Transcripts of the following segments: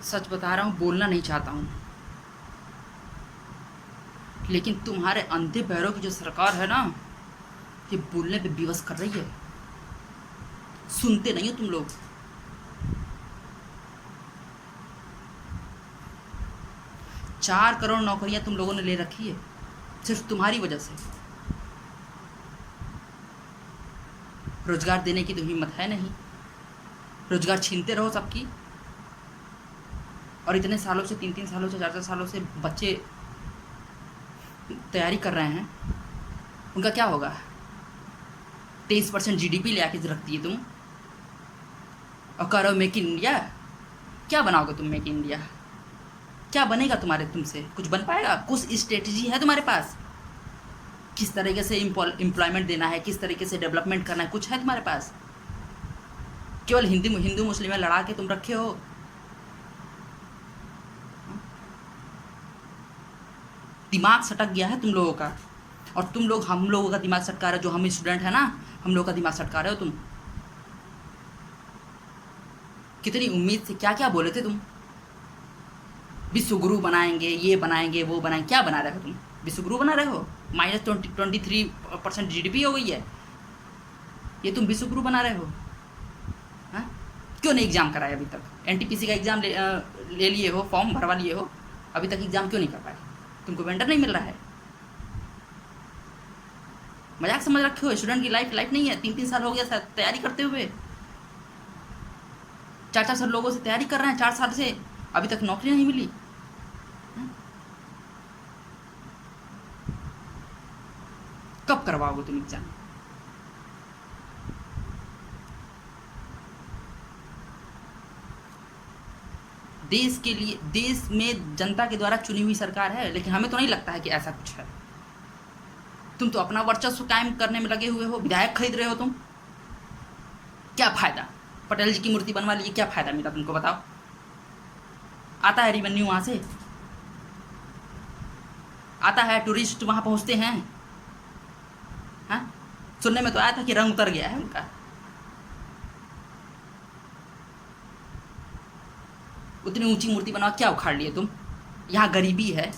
सच बता रहा हूँ, बोलना नहीं चाहता हूँ, लेकिन तुम्हारे अंधे पैरों की जो सरकार है ना, ये बोलने पे विवश कर रही है। सुनते नहीं हो तुम लोग। 4 करोड़ नौकरियां तुम लोगों ने ले रखी है सिर्फ तुम्हारी वजह से। रोजगार देने की तो हिम्मत है नहीं। रोजगार छीनते रहो सबकी। और इतने सालों से, 3-3 सालों से, 4-4 सालों से बच्चे तैयारी कर रहे हैं, उनका क्या होगा? 23% GDP ले आके रखती है तुम, और करो मेक इन इंडिया। क्या बनाओगे तुम मेक इन इंडिया? क्या बनेगा तुम्हारे तुमसे? कुछ बन पाएगा? कुछ स्ट्रेटजी है तुम्हारे पास? किस तरीके से एम्प्लॉयमेंट देना है, किस तरीके से डेवलपमेंट करना है, कुछ है तुम्हारे पास? केवल हिंदू मुस्लिम में लड़ा के तुम रखे हो। दिमाग सटक गया है तुम लोगों का। और तुम लोग हम लोगों का दिमाग सटका रहे हो, जो हम स्टूडेंट है ना, हम लोगों का दिमाग सटका रहे हो तुम। कितनी उम्मीद से क्या क्या बोले थे तुम, विश्वगुरु बनाएंगे, ये बनाएंगे, वो बनाएंगे। क्या बना रहे हो तुम? विश्वगुरु बना रहे हो? -23% GDP हो गई है, ये तुम विश्वगुरु बना रहे हो? हाँ? क्यों नहीं एग्जाम कराए अभी तक? NTPC का एग्जाम ले लिए हो, फॉर्म भरवा लिए हो, अभी तक एग्जाम क्यों नहीं कर पाए? तुमको वेंडर नहीं मिल रहा है? मजाक समझ रखे हो? स्टूडेंट की लाइफ नहीं है। 3-3 साल हो गया सर तैयारी करते हुए। 4-4 साल लोगों से तैयारी कर रहे हैं, 4 साल से अभी तक नौकरी नहीं मिली। कब करवाओगे तुम एग्जाम? देश के लिए, देश में जनता के द्वारा चुनी हुई सरकार है, लेकिन हमें तो नहीं लगता है कि ऐसा कुछ है। तुम तो अपना वर्चस्व कायम करने में लगे हुए हो। विधायक खरीद रहे हो तुम। क्या फायदा? पटेल जी की मूर्ति बनवा ली, क्या फायदा मिला तुमको? बताओ। आता है रिवेन्यू वहां से? आता है? टूरिस्ट वहां पहुंचते हैं? हाँ? सुनने में तो आया था कि रंग उतर गया है उनका। उतनी ऊंची मूर्ति बनवा, क्या उखाड़ लिए तुम? यहाँ गरीबी है।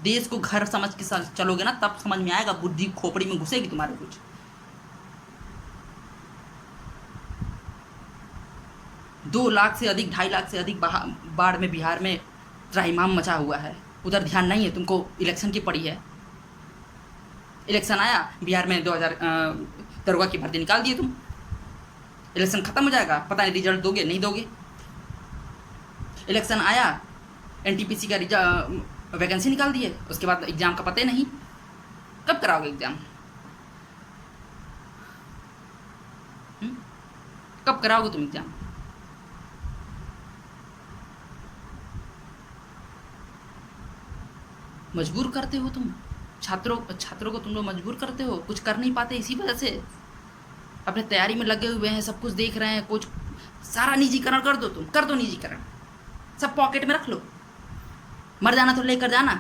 देश को घर समझ के चलोगे ना, तब समझ में आएगा, बुद्धि खोपड़ी में घुसेगी तुम्हारे कुछ। दो लाख से अधिक, 2.5 लाख से अधिक बाढ़ में बिहार में त्राहिमाम मचा हुआ है। उधर ध्यान नहीं है तुमको। इलेक्शन की पड़ी है। इलेक्शन आया बिहार में, 2000 दरोगा की भर्ती निकाल दिए तुम। इलेक्शन खत्म हो जाएगा, पता नहीं रिजल्ट दोगे नहीं दोगे। इलेक्शन आया, NTPC का वैकेंसी निकाल दिए, उसके बाद एग्जाम का पता ही नहीं। कब कराओगे एग्जाम? कब कराओगे तुम एग्जाम? मजबूर करते हो तुम छात्रों को। तुम लोग मजबूर करते हो, कुछ कर नहीं पाते इसी वजह से। अपने तैयारी में लगे हुए हैं, सब कुछ देख रहे हैं। कुछ सारा निजीकरण कर दो तुम, कर दो निजीकरण, सब पॉकेट में रख लो। मर जाना तो लेकर जाना।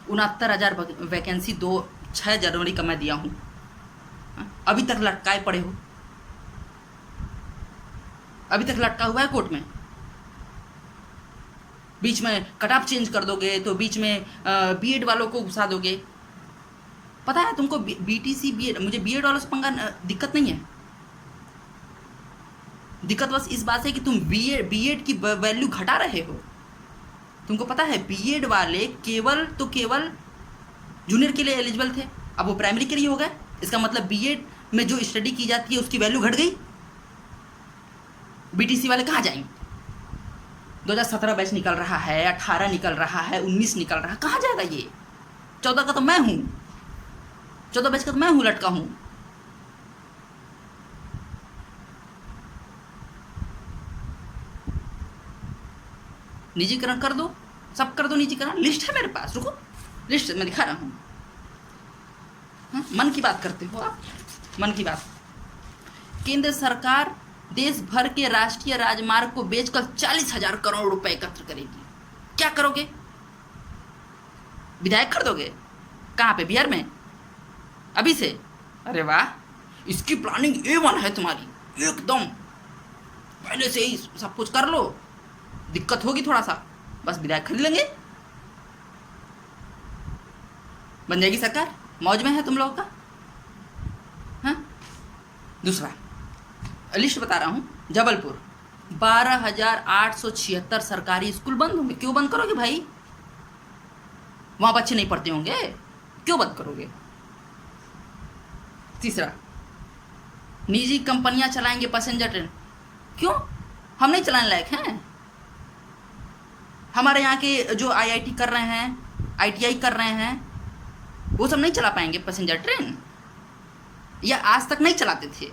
उनहत्तर हजार वैकेंसी 6 जनवरी का मैं दिया हूं। अभी तक लटकाए पड़े हो। अभी तक लटका हुआ है कोर्ट में। बीच में कट ऑफ चेंज कर दोगे तो बीच में बीएड वालों को घुसा दोगे। पता है तुमको? BTC BEd, मुझे BEd वालों से पंगा दिक्कत नहीं है। दिक्कत बस इस बात से कि तुम BEd की वैल्यू घटा रहे हो। तुमको पता है BEd वाले केवल जूनियर के लिए एलिजिबल थे, अब वो प्राइमरी के लिए हो गए। इसका मतलब BEd में जो स्टडी की जाती है उसकी वैल्यू घट गई। BTC वाले कहाँ जाएंगे? 2017 बैच निकल रहा है, 18 निकल रहा है, 19 निकल रहा है, कहाँ जाएगा ये? 14 का तो मैं हूँ, 14 बैच का तो मैं हूँ, लटका हूँ। निजीकरण कर दो, सब कर दो निजीकरण। लिस्ट है मेरे पास, रुको, लिस्ट मैं दिखा रहा हूँ। मन की बात करते हो आप, मन की बात। केंद्र सरकार देश भर के राष्ट्रीय राजमार्ग को बेचकर 40,000 करोड़ रुपए एकत्र करेगी। क्या करोगे? विधायक कर दोगे? कहाँ पे, बिहार में? अभी से? अरे वाह, इसकी प्लानिंग A1 है तुम्हारी एकदम। पहले से ही सब कुछ कर लो, दिक्कत होगी थोड़ा सा, बस विधायक खरीद लेंगे, बन जाएगी सरकार, मौज में है तुम लोगों का। हाँ, दूसरा लिस्ट बता रहा हूँ। जबलपुर 12,876 सरकारी स्कूल बंद होंगे। क्यों बंद करोगे भाई? वहाँ बच्चे नहीं पढ़ते होंगे, क्यों बंद करोगे? तीसरा, निजी कंपनियां चलाएंगे पैसेंजर ट्रेन। क्यों? हम नहीं चलाने लायक हैं? हमारे यहाँ के जो IIT कर रहे हैं, ITI कर रहे हैं, वो सब नहीं चला पाएंगे पैसेंजर ट्रेन? या आज तक नहीं चलाते थे?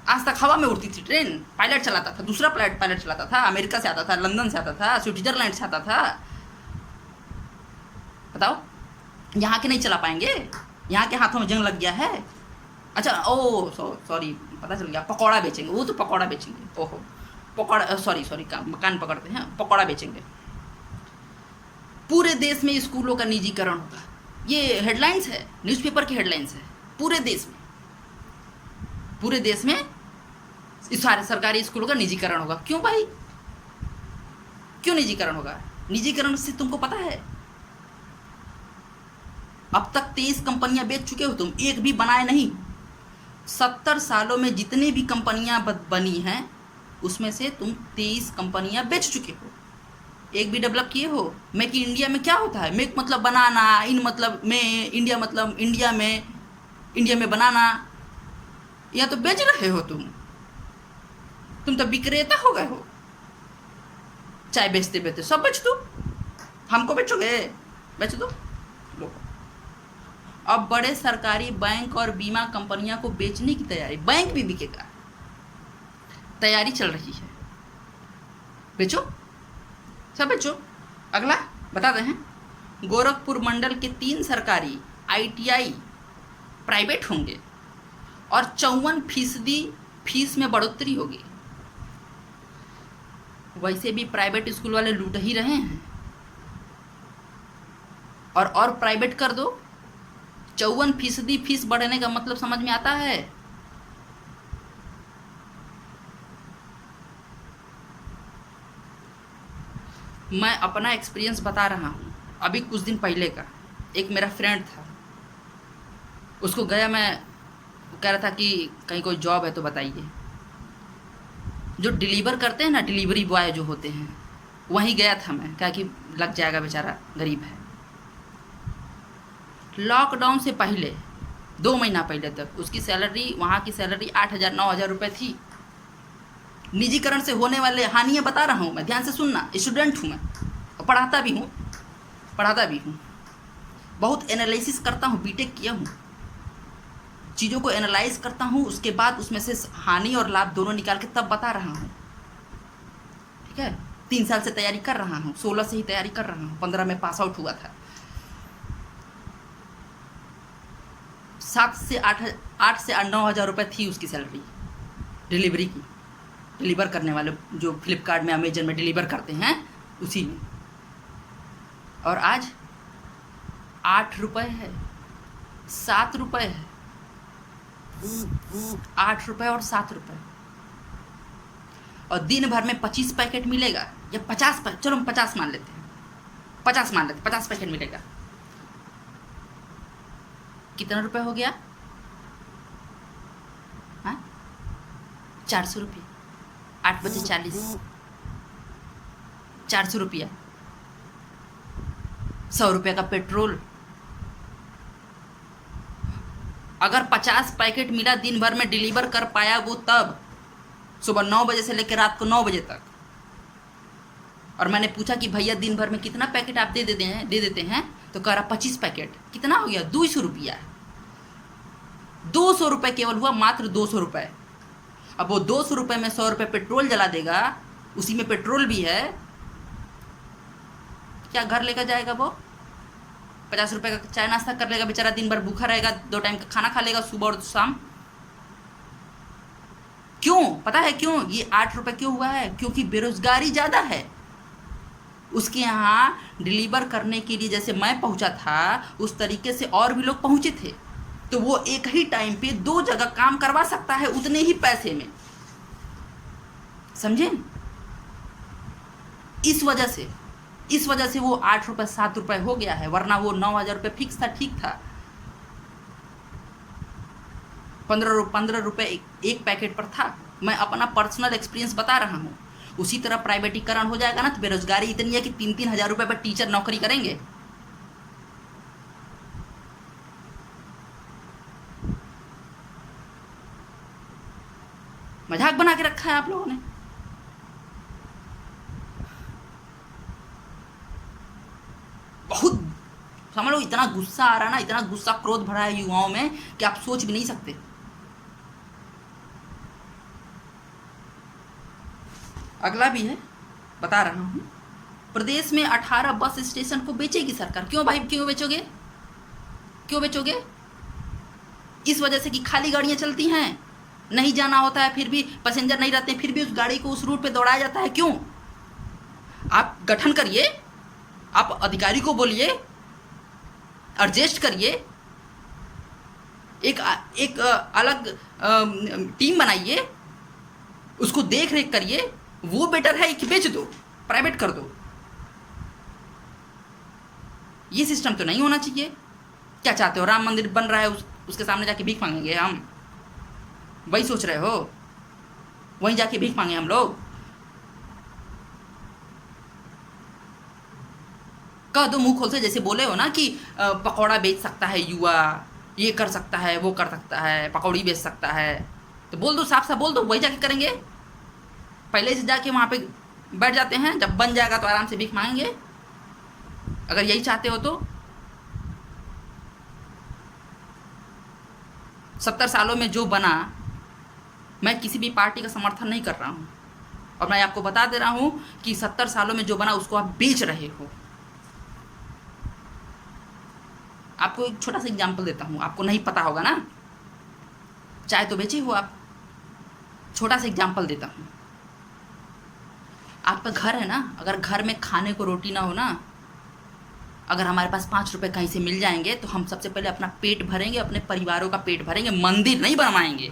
आज तक हवा में उड़ती थी ट्रेन, पायलट चलाता था, दूसरा पायलट चलाता था, अमेरिका से आता था, लंदन से आता था, स्विट्जरलैंड से आता था। बताओ, यहाँ के नहीं चला पाएंगे? यहाँ के हाथों में जंग लग गया है। अच्छा, ओ सॉरी, पता चल गया, पकौड़ा बेचेंगे। वो तो पकौड़ा बेचेंगे, ओहो पकौड़ा, सॉरी कान पकड़ते हैं, पकौड़ा बेचेंगे। पूरे देश में स्कूलों का निजीकरण होगा। ये हेडलाइंस है, न्यूज़पेपर की हेडलाइंस है। पूरे देश में इस सारे सरकारी स्कूलों का निजीकरण होगा। क्यों भाई, क्यों निजीकरण होगा? निजीकरण से तुमको पता है, अब तक 23 कंपनियां बेच चुके हो तुम, एक भी बनाए नहीं। 70 सालों में जितनी भी कंपनियां बनी हैं उसमें से तुम 23 कंपनियां बेच चुके हो, एक भी डेवलप किए हो? मेक इन इंडिया में क्या होता है? मेक मतलब बनाना, इन मतलब में, इंडिया मतलब इंडिया में बनाना। या तो बेच रहे हो तुम तो विक्रेता हो गए हो। चाय बेचते बेचते सब बेच दो, हमको बेचोगे? बेच दो लो। अब बड़े सरकारी बैंक और बीमा कंपनियां को बेचने की तैयारी, बैंक भी बिकेगा, तैयारी चल रही है। बेचो, सब बेचो। अगला बताते हैं, गोरखपुर मंडल के 3 सरकारी ITI प्राइवेट होंगे और 54% फीस में बढ़ोतरी होगी। वैसे भी प्राइवेट स्कूल वाले लूट ही रहे हैं, और प्राइवेट कर दो। 54% फीस बढ़ने का मतलब समझ में आता है? मैं अपना एक्सपीरियंस बता रहा हूँ। अभी कुछ दिन पहले का, एक मेरा फ्रेंड था, उसको गया, मैं कह रहा था कि कहीं कोई जॉब है तो बताइए। जो डिलीवर करते हैं ना, डिलीवरी बॉय जो होते हैं, वहीं गया था मैं, कहा कि लग जाएगा, बेचारा गरीब है। लॉकडाउन से पहले 2 महीना पहले तक उसकी सैलरी, वहाँ की सैलरी 8,000 9,000 रुपये थी। निजीकरण से होने वाले हानियाँ बता रहा हूँ मैं, ध्यान से सुनना। स्टूडेंट हूँ मैं और पढ़ाता भी हूँ, बहुत एनालिसिस करता हूँ, बीटेक किया हूँ, चीज़ों को एनालाइज करता हूँ, उसके बाद उसमें से हानि और लाभ दोनों निकाल के तब बता रहा हूँ। ठीक है, 3 साल से तैयारी कर रहा हूँ, 16 से ही तैयारी कर रहा हूँ, 15 में पास आउट हुआ था। 8 से 9,000 रुपये थी उसकी सैलरी डिलीवरी की, डिलीवर करने वाले, जो फ्लिपकार्ट में, अमेजन में डिलीवर करते हैं, उसी में। और आज 8 रुपये है, 7 रुपये है, 8 रुपये और 7 रुपये। और दिन भर में 25 पैकेट मिलेगा, या 50 पैकेट, चलो हम 50 मान लेते हैं, 50 पैकेट मिलेगा। कितना रुपये हो गया? हाँ, 400 रुपये। 8 बजे 40, 400 रुपया, 100 रुपये का पेट्रोल। अगर 50 पैकेट मिला, दिन भर में डिलीवर कर पाया वो, तब सुबह 9 बजे से लेकर रात को 9 बजे तक। और मैंने पूछा कि भैया दिन भर में कितना पैकेट आप दे देते हैं? तो कह रहा 25 पैकेट। कितना हो गया? 200 रुपया। 200 रुपये केवल हुआ, मात्र 200 रुपये। अब वो 200 रुपये में 100 रुपये पेट्रोल जला देगा, उसी में पेट्रोल भी है, क्या घर लेकर जाएगा वो? 50 रुपये का चाय नाश्ता कर लेगा बेचारा, दिन भर भूखा रहेगा, 2 टाइम का खाना खा लेगा, सुबह और शाम। क्यों? पता है क्यों ये 8 रुपये क्यों हुआ है? क्योंकि बेरोजगारी ज़्यादा है। उसके यहाँ डिलीवर करने के लिए जैसे मैं पहुँचा था उस तरीके से और भी लोग पहुँचे थे, तो वो एक ही टाइम पे 2 जगह काम करवा सकता है उतने ही पैसे में, समझे? इस वजह से वो 8 रुपये 7 रुपये हो गया है, वरना वो 9,000 रुपये फिक्स था, ठीक था। 15 रुपये एक पैकेट पर था। मैं अपना पर्सनल एक्सपीरियंस बता रहा हूँ। उसी तरह प्राइवेटीकरण हो जाएगा ना तो बेरोजगारी इतनी है कि 3-3 हज़ार रुपये पर टीचर नौकरी करेंगे। मजाक बना के रखा है आप लोगों ने। बहुत समझ लो, इतना गुस्सा आ रहा ना, इतना गुस्सा क्रोध भरा है युवाओं में कि आप सोच भी नहीं सकते। अगला भी है, बता रहा हूँ। प्रदेश में 18 बस स्टेशन को बेचेगी सरकार। क्यों भाई, क्यों बेचोगे? क्यों बेचोगे? इस वजह से कि खाली गाड़ियाँ चलती हैं, नहीं जाना होता है, फिर भी पैसेंजर नहीं रहते, फिर भी उस गाड़ी को उस रूट पे दौड़ाया जाता है। क्यों? आप गठन करिए, आप अधिकारी को बोलिए, एडजस्ट करिए, एक अलग टीम बनाइए, उसको देख रेख करिए। वो बेटर है कि बेच दो, प्राइवेट कर दो। ये सिस्टम तो नहीं होना चाहिए। क्या चाहते हो, राम मंदिर बन रहा है उसके सामने जाके भीख मांगेंगे हम? वही सोच रहे हो? वहीं जाके भीख मांगे हम लोग? कह दो मुंह खोल से, जैसे बोले हो ना कि पकौड़ा बेच सकता है युवा, ये कर सकता है, वो कर सकता है, पकौड़ी बेच सकता है, तो बोल दो, साफ साफ बोल दो, वही जाके करेंगे। पहले से जाके वहाँ पे बैठ जाते हैं, जब बन जाएगा तो आराम से भीख मांगेंगे। अगर यही चाहते हो तो 70 सालों में जो बना, मैं किसी भी पार्टी का समर्थन नहीं कर रहा हूँ, और मैं आपको बता दे रहा हूँ कि 70 सालों में जो बना उसको आप बेच रहे हो। आपको एक छोटा सा एग्जाम्पल देता हूँ, आपको नहीं पता होगा ना, चाय तो बेचे हो आप। छोटा सा एग्जाम्पल देता हूँ। आपका घर है ना, अगर घर में खाने को रोटी ना हो ना, अगर हमारे पास 5 रुपए कहीं से मिल जाएंगे तो हम सबसे पहले अपना पेट भरेंगे, अपने परिवारों का पेट भरेंगे, मंदिर नहीं बनवाएंगे।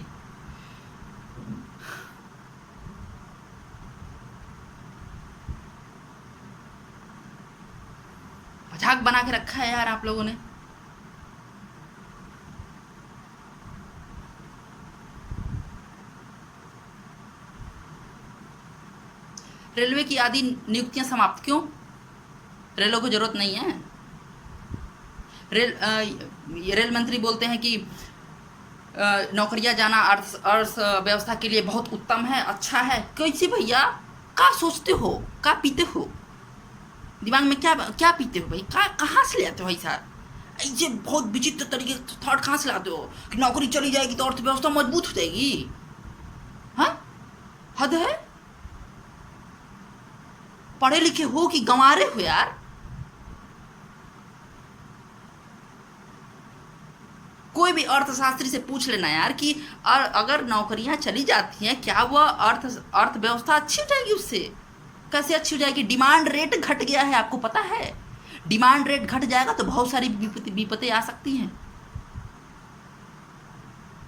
मजाक बना के रखा है यार आप लोगों ने। रेलवे की आधी नियुक्तियां समाप्त। क्यों? रेलों को जरूरत नहीं है। रेल मंत्री बोलते हैं कि नौकरियां जाना अर्थव्यवस्था के लिए बहुत उत्तम है, अच्छा है। कैसे भैया? क्या सोचते हो, क्या पीते हो, दिमाग में क्या क्या पीते हो भाई? कहाँ से ले आते हो ऐसा? ऐसे बहुत विचित्र तरीके थॉट कहाँ से लाते हो कि नौकरी चली जाएगी तो अर्थव्यवस्था मजबूत हो जाएगी? हाँ, हद है। पढ़े लिखे हो कि गंवारे हो यार? कोई भी अर्थशास्त्री से पूछ लेना यार कि अगर नौकरियां चली जाती हैं, क्या वह अर्थव्यवस्था अच्छी हो जाएगी? उससे कैसे अच्छी हो जाएगी? डिमांड रेट घट गया है, आपको पता है? डिमांड रेट घट जाएगा तो बहुत सारी विपत्ति आ सकती हैं।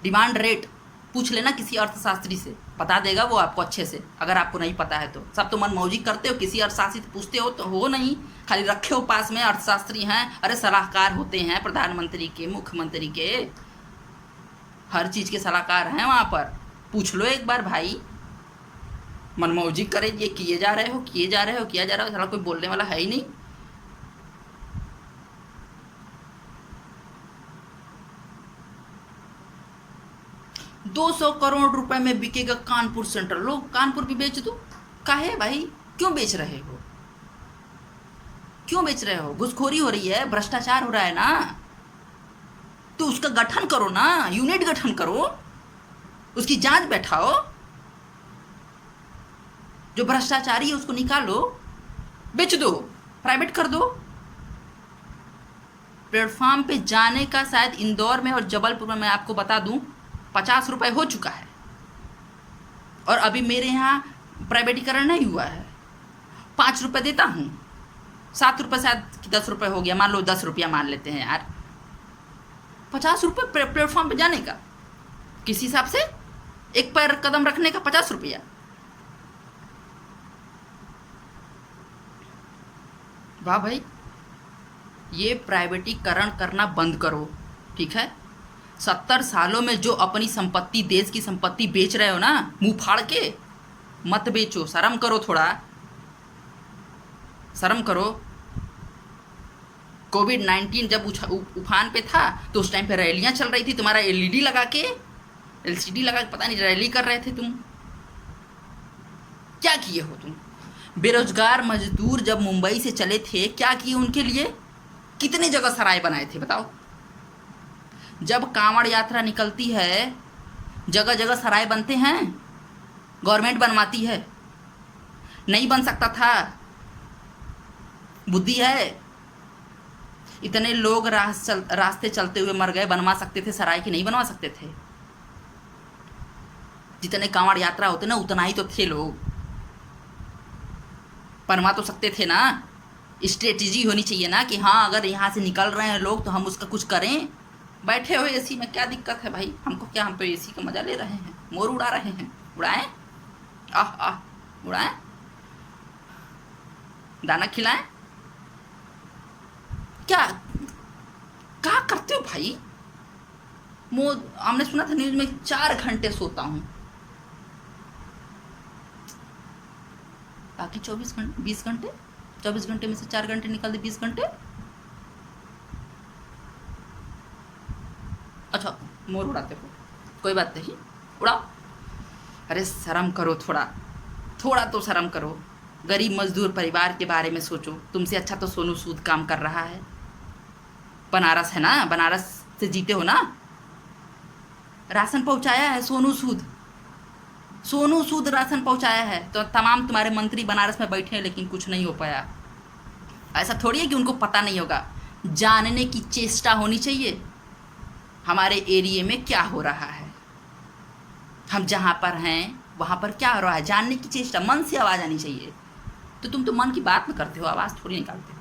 डिमांड रेट पूछ लेना किसी अर्थशास्त्री से, बता देगा वो आपको अच्छे से, अगर आपको नहीं पता है तो। सब तो मनमौजी करते हो, किसी अर्थशास्त्री से पूछते हो तो हो नहीं, खाली रखे हो पास में। अर्थशास्त्री हैं, अरे सलाहकार होते हैं प्रधानमंत्री के, मुख्यमंत्री के, हर चीज़ के सलाहकार हैं वहाँ पर। पूछ लो एक बार भाई। मनमौजी करे, ये किए जा रहे हो, किया जा रहा हो, साला कोई बोलने वाला है ही नहीं। $200 करोड़ रुपए में बिकेगा कानपुर सेंट्रल। लोग कानपुर भी बेच दो, काहे भाई? क्यों बेच रहे हो? क्यों बेच रहे हो? घुसखोरी हो रही है, भ्रष्टाचार हो रहा है ना, तो उसका गठन करो ना, यूनिट गठन करो, उसकी जांच बैठाओ, जो भ्रष्टाचारी है उसको निकालो, बेच दो, प्राइवेट कर दो। प्लेटफॉर्म पे जाने का शायद इंदौर में और जबलपुर में, मैं आपको बता दूं, 50 रुपये हो चुका है, और अभी मेरे यहाँ प्राइवेटीकरण नहीं हुआ है। 5 रुपये देता हूँ, 7 रुपये शायद कि 10 रुपये हो गया, मान लो 10 रुपया मान लेते हैं यार। 50 रुपये प्लेटफॉर्म पे जाने का, किसी हिसाब से एक पैर कदम रखने का 50 रुपया। वाह भाई, ये प्राइवेटीकरण करना बंद करो, ठीक है। 70 सालों में जो अपनी संपत्ति, देश की संपत्ति बेच रहे हो ना, मुंह फाड़ के मत बेचो, शर्म करो, थोड़ा शर्म करो। कोविड-19 जब उफान पे था तो उस टाइम पे रैलियां चल रही थी, तुम्हारा एलईडी लगा के, एलसीडी लगा के पता नहीं रैली कर रहे थे तुम। क्या किए हो तुम? बेरोजगार मजदूर जब मुंबई से चले थे, क्या किए उनके लिए? कितने जगह सराय बनाए थे बताओ। जब कांवड़ यात्रा निकलती है, जगह जगह सराय बनते हैं, गवर्नमेंट बनवाती है। नहीं बन सकता था? बुद्धि है? इतने लोग रास्ते चलते हुए मर गए, बनवा सकते थे सराय की? नहीं बनवा सकते थे? जितने कांवड़ यात्रा होते ना, उतना ही तो थे लोग, बनवा तो सकते थे ना। स्ट्रेटेजी होनी चाहिए ना कि हाँ, अगर यहाँ से निकल रहे हैं लोग तो हम उसका कुछ करें। बैठे हो एसी में, क्या दिक्कत है भाई? हमको क्या, हम तो एसी का मजा ले रहे हैं, मोर उड़ा रहे हैं। उड़ाएं, आह आह, उड़ाएं, दाना खिलाएं। क्या क्या करते हो भाई? हमने सुना था न्यूज में 4 घंटे सोता हूं, बाकी 24 घंटे, 20 घंटे, 24 घंटे में से 4 घंटे निकाल दे, 20 घंटे। अच्छा, मोर उड़ाते हो, कोई बात नहीं, उड़ाओ। अरे शर्म करो, थोड़ा थोड़ा तो शर्म करो। गरीब मजदूर परिवार के बारे में सोचो। तुमसे अच्छा तो सोनू सूद काम कर रहा है। बनारस है ना, बनारस से जीते हो ना, राशन पहुंचाया है सोनू सूद। सोनू सूद राशन पहुंचाया है, तो तमाम तुम्हारे मंत्री बनारस में बैठे हैं, लेकिन कुछ नहीं हो पाया। ऐसा थोड़ी है कि उनको पता नहीं होगा। जानने की चेष्टा होनी चाहिए हमारे एरिया में क्या हो रहा है, हम जहाँ पर हैं वहाँ पर क्या हो रहा है, जानने की चेष्टा, मन से आवाज़ आनी चाहिए। तो तुम तो मन की बात में करते हो, आवाज़ थोड़ी निकालते हो।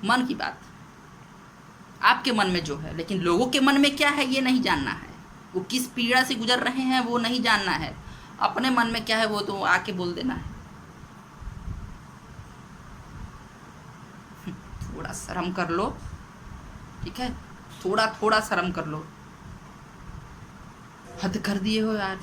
मन की बात आपके मन में जो है, लेकिन लोगों के मन में क्या है ये नहीं जानना है। वो किस पीड़ा से गुजर रहे हैं वो नहीं जानना है। अपने मन में क्या है वो तो आके बोल देना है। थोड़ा शर्म कर लो, ठीक है, थोड़ा थोड़ा शर्म कर लो। हद कर दिए हो यार।